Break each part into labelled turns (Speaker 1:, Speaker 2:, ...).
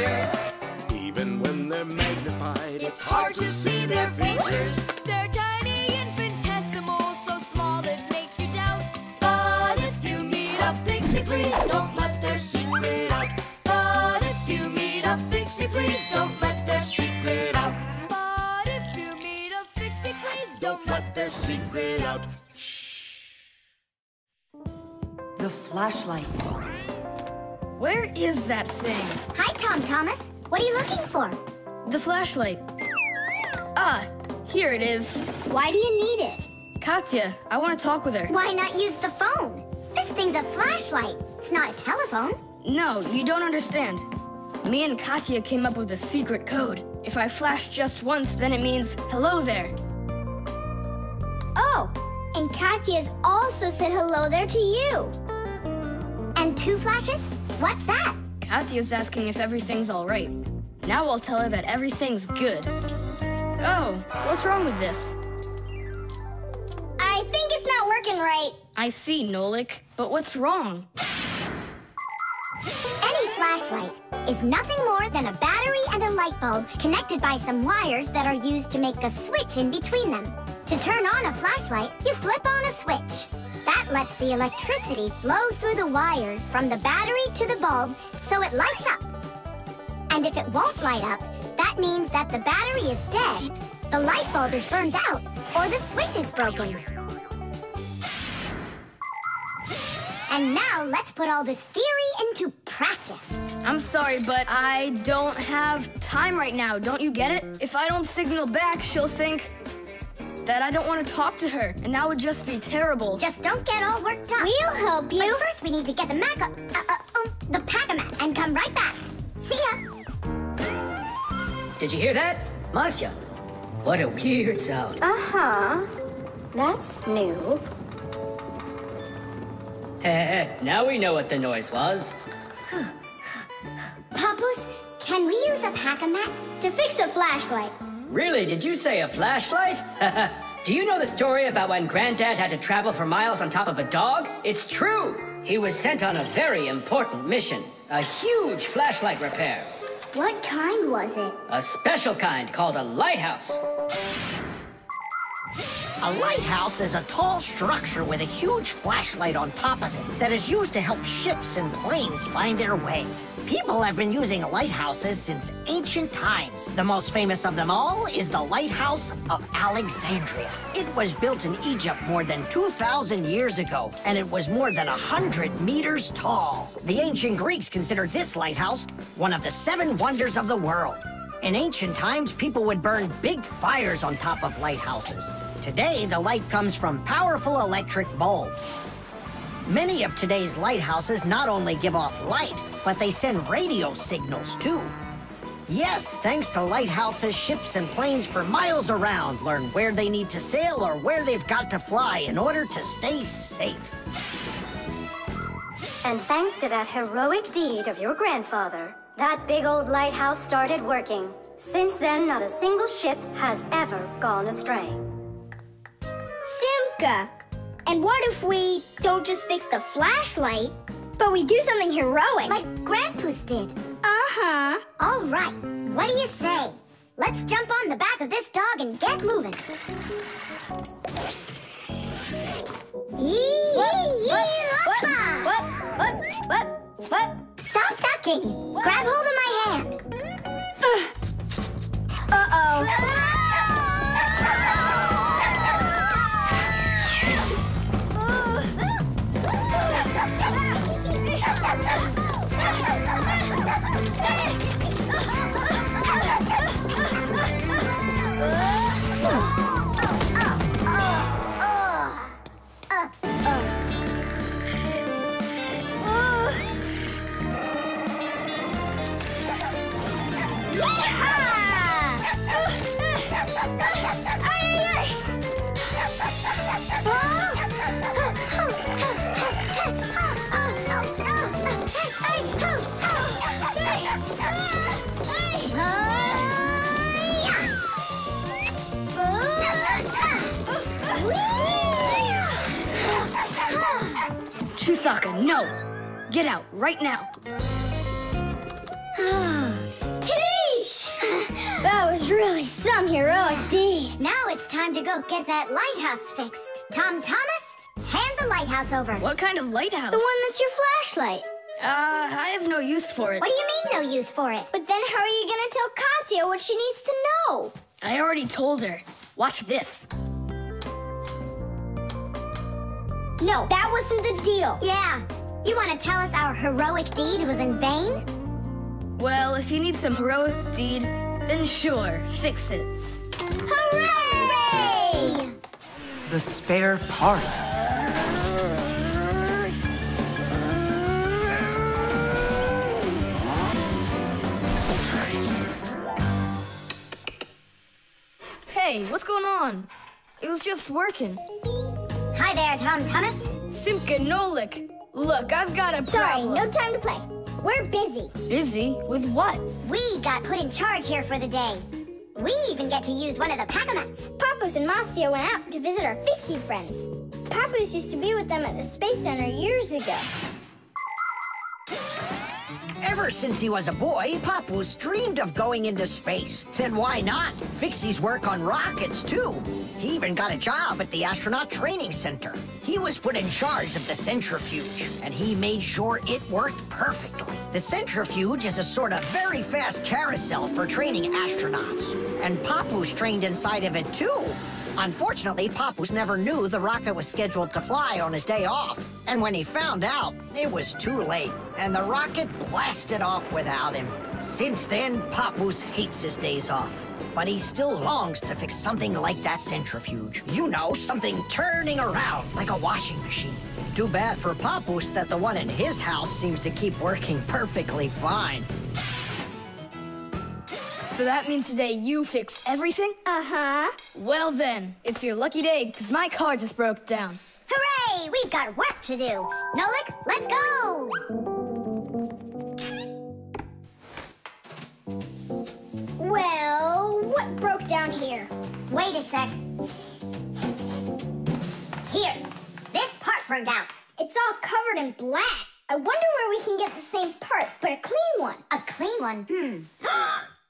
Speaker 1: creatures.
Speaker 2: Even when they're magnified,
Speaker 1: It's hard to see their features.
Speaker 3: They're tiny, infinitesimal, so small it makes you doubt.
Speaker 1: But if you meet a Fixie, please don't let their secret out. But if you meet a Fixie, please don't let their secret out.
Speaker 3: But if you meet a Fixie, please don't let
Speaker 2: their secret out.
Speaker 1: The flashlight.
Speaker 4: Where is that thing?
Speaker 5: Hi, Tom Thomas. What are you looking for?
Speaker 4: The flashlight. Ah, here it is.
Speaker 5: Why do you need it?
Speaker 4: Katya, I want to talk with her.
Speaker 5: Why not use the phone? This thing's a flashlight. It's not a telephone.
Speaker 4: No, you don't understand. Me and Katya came up with a secret code. If I flash just once, then it means hello there.
Speaker 5: Oh, and Katya's also said hello there to you. And 2 flashes? What's that?
Speaker 4: Katya's asking if everything's all right. Now I'll tell her that everything's good. Oh, what's wrong with this?
Speaker 5: I think it's not working right.
Speaker 4: I see, Nolik, but what's wrong?
Speaker 5: Any flashlight is nothing more than a battery and a light bulb connected by some wires that are used to make a switch in between them. To turn on a flashlight, you flip on a switch. That lets the electricity flow through the wires from the battery to the bulb so it lights up. And if it won't light up, that means that the battery is dead, the light bulb is burned out, or the switch is broken. And now let's put all this theory into practice.
Speaker 4: I'm sorry, but I don't have time right now. Don't you get it? If I don't signal back, she'll think that I don't want to talk to her, and that would just be terrible.
Speaker 5: Just don't get all worked up. We'll help you. But first, we need to get the the pack-a-mat and come right back. See ya.
Speaker 6: Did you hear that? Masya, what a weird sound.
Speaker 5: Uh-huh. That's new.
Speaker 6: Now we know what the noise was.
Speaker 5: Papoose, can we use a pack-a-mat to fix a flashlight?
Speaker 6: Really, did you say a flashlight? Do you know the story about when Granddad had to travel for miles on top of a dog? It's true! He was sent on a very important mission. A huge flashlight repair.
Speaker 5: What kind was it?
Speaker 6: A special kind called a lighthouse.
Speaker 7: A lighthouse is a tall structure with a huge flashlight on top of it that is used to help ships and planes find their way. People have been using lighthouses since ancient times. The most famous of them all is the Lighthouse of Alexandria. It was built in Egypt more than 2,000 years ago, and it was more than 100 meters tall. The ancient Greeks considered this lighthouse one of the 7 wonders of the world. In ancient times, people would burn big fires on top of lighthouses. Today, the light comes from powerful electric bulbs. Many of today's lighthouses not only give off light, but they send radio signals, too. Yes, thanks to lighthouses, ships and planes for miles around learn where they need to sail or where they've got to fly in order to stay safe.
Speaker 8: And thanks to that heroic deed of your grandfather, that big old lighthouse started working. Since then, not a single ship has ever gone astray.
Speaker 5: Simka! And what if we don't just fix the flashlight, but we do something heroic? Like Grandpa's did. Uh-huh. All right. What do you say? Let's jump on the back of this dog and get moving.
Speaker 4: What?
Speaker 5: Stop ducking. Grab hold of my hand. Uh-oh.
Speaker 4: Chusaka, no! Get out, right now!
Speaker 5: That was really some heroic deed. Now it's time to go get that lighthouse fixed. Tom Thomas, hand the lighthouse over.
Speaker 4: What kind of lighthouse?
Speaker 5: The one that's your flashlight.
Speaker 4: I have no use for it.
Speaker 5: What do you mean, no use for it? But then how are you gonna tell Katya what she needs to know?
Speaker 4: I already told her. Watch this.
Speaker 5: No, that wasn't the deal. Yeah. You want to tell us our heroic deed was in vain?
Speaker 4: Well, if you need some heroic deed, then sure, fix it.
Speaker 5: Hooray!
Speaker 9: The spare part.
Speaker 4: Hey, what's going on? It was just working.
Speaker 5: Hi there, Tom Thomas.
Speaker 4: Simka and Nolik. Look, I've got a
Speaker 5: Sorry,
Speaker 4: problem.
Speaker 5: no time to play. We're busy.
Speaker 4: Busy? With what?
Speaker 5: We got put in charge here for the day. We even get to use one of the pack-a-mats. Papoose and Marcia went out to visit our Fixie friends. Papoose used to be with them at the Space Center years ago.
Speaker 7: Ever since he was a boy, Papoose dreamed of going into space. And why not? Fixies work on rockets, too. He even got a job at the Astronaut Training Center. He was put in charge of the centrifuge, and he made sure it worked perfectly. The centrifuge is a sort of very fast carousel for training astronauts. And Papoose trained inside of it, too. Unfortunately, Papoose never knew the rocket was scheduled to fly on his day off. And when he found out, it was too late, and the rocket blasted off without him. Since then, Papoose hates his days off. But he still longs to fix something like that centrifuge. You know, something turning around like a washing machine. Too bad for Papoose that the one in his house seems to keep working perfectly fine.
Speaker 4: So that means today you fix everything?
Speaker 5: Uh-huh.
Speaker 4: Well then, it's your lucky day, because my car just broke down.
Speaker 5: Hooray! We've got work to do. Nolik, let's go! Well, what broke down here? Wait a sec. Here, this part broke out. It's all covered in black. I wonder where we can get the same part, but a clean one. A clean one?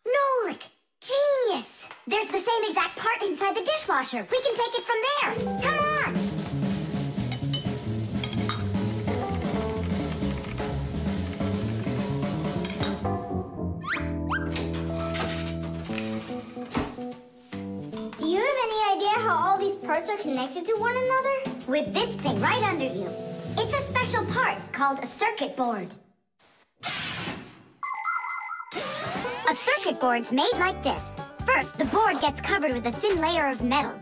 Speaker 5: Nolik! Genius! There's the same exact part inside the dishwasher. We can take it from there. Come on! Do you have any idea how all these parts are connected to one another? With this thing right under you. It's a special part called a circuit board. A circuit board's made like this. First, the board gets covered with a thin layer of metal.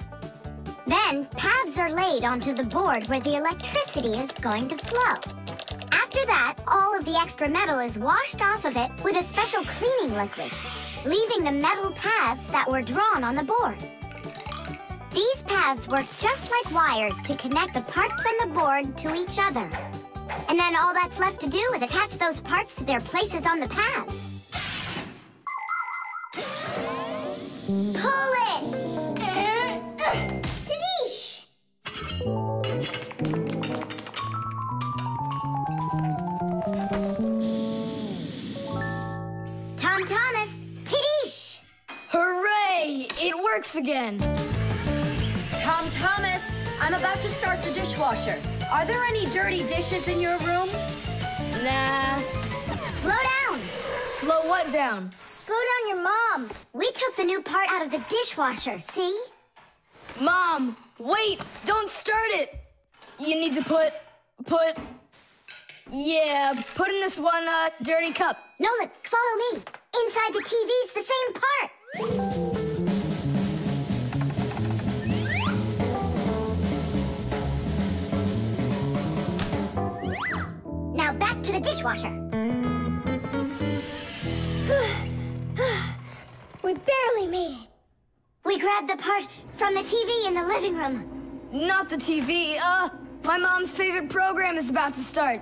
Speaker 5: Then, paths are laid onto the board where the electricity is going to flow. After that, all of the extra metal is washed off of it with a special cleaning liquid, leaving the metal paths that were drawn on the board. These paths work just like wires to connect the parts on the board to each other. And then all that's left to do is attach those parts to their places on the paths. Pull it! Tadish! Tom Thomas, Tadish!
Speaker 4: Hooray! It works again!
Speaker 10: Tom Thomas, I'm about to start the dishwasher. Are there any dirty dishes in your room?
Speaker 4: Nah.
Speaker 5: Slow down!
Speaker 4: Slow what down?
Speaker 5: Slow down your mom. We took the new part out of the dishwasher, see?
Speaker 4: Mom, wait! Don't start it! You need to put in this one, dirty cup.
Speaker 5: Nolik, follow me. Inside the TV's the same part. Now back to the dishwasher. We barely made it. We grabbed the part from the TV in the living room.
Speaker 4: Not the TV, my mom's favorite program is about to start.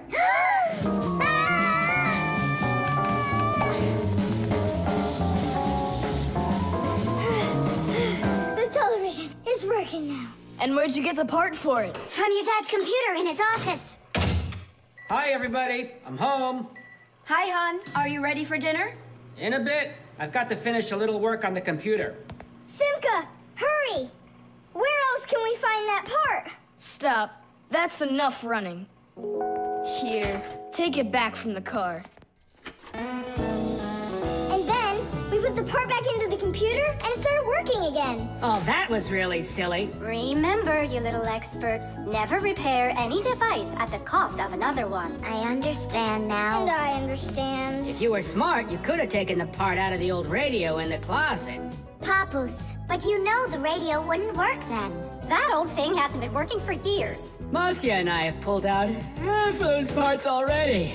Speaker 5: The television is working now.
Speaker 4: And where'd you get the part for it?
Speaker 5: From your dad's computer in his office.
Speaker 11: Hi, everybody. I'm home.
Speaker 10: Hi, hon. Are you ready for dinner?
Speaker 11: In a bit.
Speaker 6: I've got to finish a little work on the computer.
Speaker 5: Simka, hurry! Where else can we find that part?
Speaker 4: Stop. That's enough running. Here, take it back from the car.
Speaker 5: And then we put the part back into the computer and it started working again.
Speaker 6: Oh, that was really silly.
Speaker 8: Remember, you little experts, never repair any device at the cost of another one.
Speaker 5: I understand now. And I understand.
Speaker 6: If you were smart, you could have taken the part out of the old radio in the closet.
Speaker 5: Papus, but you know the radio wouldn't work then.
Speaker 8: That old thing hasn't been working for years.
Speaker 6: Marcia and I have pulled out half those parts already.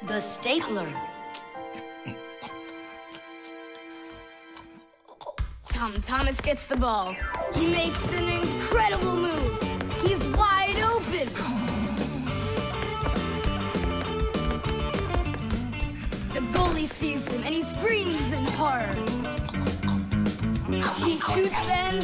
Speaker 10: The stapler.
Speaker 4: Tom Thomas gets the ball. He makes an incredible move. He's wide open. The goalie sees him and he screams in horror. He shoots and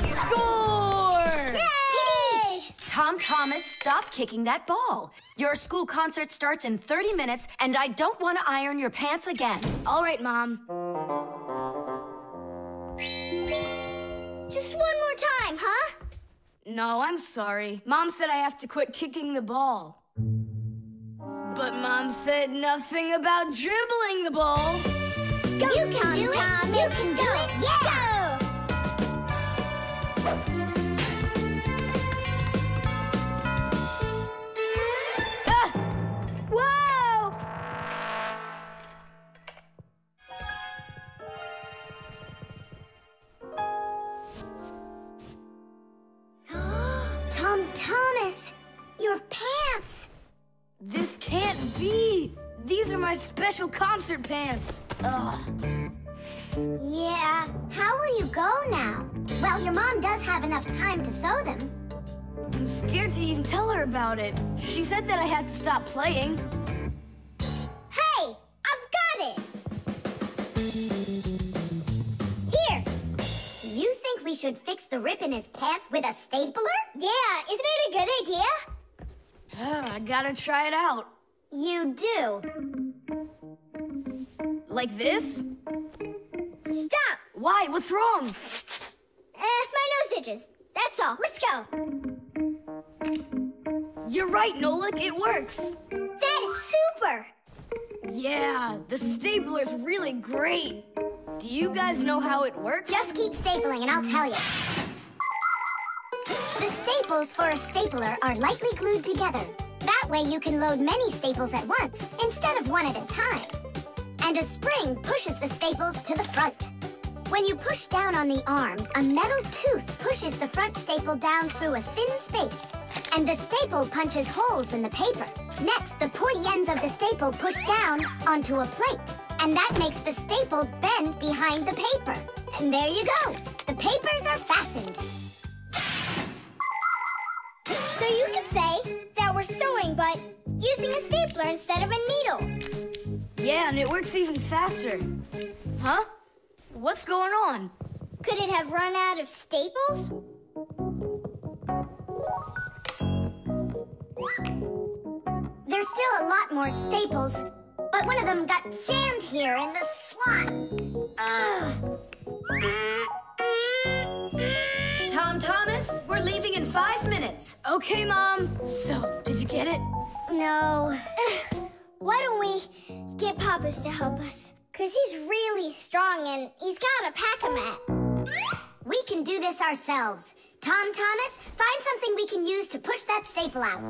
Speaker 4: score!
Speaker 5: Yay!
Speaker 10: Tom Thomas, stop kicking that ball. Your school concert starts in 30 minutes, and I don't want to iron your pants again.
Speaker 4: All right, Mom.
Speaker 5: Just one more time, huh?
Speaker 4: No, I'm sorry. Mom said I have to quit kicking the ball. But Mom said nothing about dribbling the ball.
Speaker 5: Go, you can do it, Tom. You can do it. Yeah!
Speaker 4: Ah!
Speaker 5: Whoa! Tom Thomas, your pants.
Speaker 4: This can't be. These are my special concert pants. Ugh.
Speaker 5: Yeah, how will you go now? Well, your mom does have enough time to sew them.
Speaker 4: I'm scared to even tell her about it. She said that I had to stop playing.
Speaker 5: Hey, I've got it! Here. You think we should fix the rip in his pants with a stapler? Yeah, isn't it a good idea?
Speaker 4: I gotta try it out.
Speaker 5: You do.
Speaker 4: Like this?
Speaker 5: Stop!
Speaker 4: Why? What's wrong?
Speaker 5: My nose itches. That's all. Let's go.
Speaker 4: You're right, Nolik. It works.
Speaker 5: That is super!
Speaker 4: Yeah, the stapler's really great. Do you guys know how it works?
Speaker 5: Just keep stapling and I'll tell you. The staples for a stapler are lightly glued together. That way you can load many staples at once, instead of one at a time. And a spring pushes the staples to the front. When you push down on the arm, a metal tooth pushes the front staple down through a thin space. And the staple punches holes in the paper. Next, the pointy ends of the staple push down onto a plate. And that makes the staple bend behind the paper. And there you go. The papers are fastened. So you could say that we're sewing, but using a stapler instead of a needle.
Speaker 4: Yeah, and it works even faster. Huh? What's going on?
Speaker 5: Could it have run out of staples? There's still a lot more staples, but one of them got jammed here in the slot.
Speaker 10: Tom Thomas, we're leaving in 5 minutes.
Speaker 4: Okay, Mom. So, did you get it?
Speaker 5: No. Why don't we get Papus to help us? Because he's really strong and he's got a pack-a-mat. We can do this ourselves. Tom Thomas, find something we can use to push that staple out.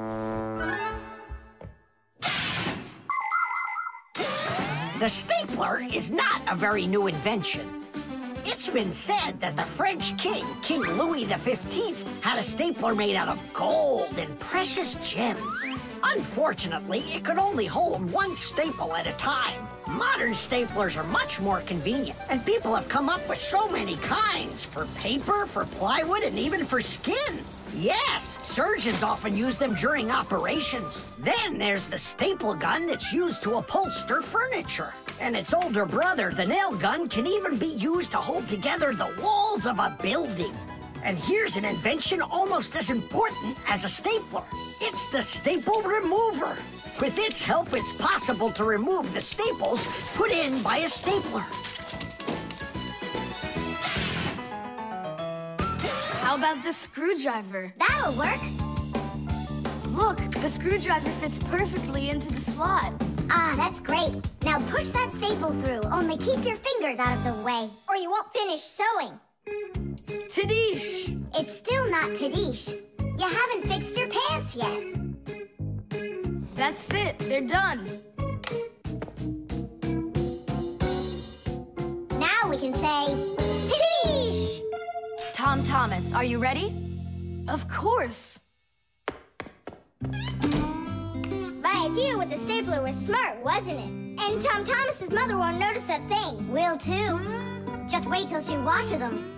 Speaker 7: The stapler is not a very new invention. It's been said that the French king, King Louis XV, had a stapler made out of gold and precious gems. Unfortunately, it could only hold one staple at a time. Modern staplers are much more convenient, and people have come up with so many kinds for paper, for plywood, and even for skin. Yes, surgeons often use them during operations. Then there's the staple gun that's used to upholster furniture. And its older brother, the nail gun, can even be used to hold together the walls of a building. And here's an invention almost as important as a stapler. It's the staple remover. With its help, it's possible to remove the staples put in by a stapler.
Speaker 4: How about this screwdriver?
Speaker 5: That'll work.
Speaker 4: Look, the screwdriver fits perfectly into the slot.
Speaker 5: Ah, that's great. Now push that staple through, only keep your fingers out of the way, or you won't finish sewing.
Speaker 4: Tadish!
Speaker 5: It's still not Tadish. You haven't fixed your pants yet.
Speaker 4: That's it, they're done.
Speaker 5: Now we can say, Tadish!
Speaker 10: Tom Thomas, are you ready?
Speaker 4: Of course.
Speaker 5: My idea with the stapler was smart, wasn't it? And Tom Thomas's mother won't notice a thing. Will too. Just wait till she washes them.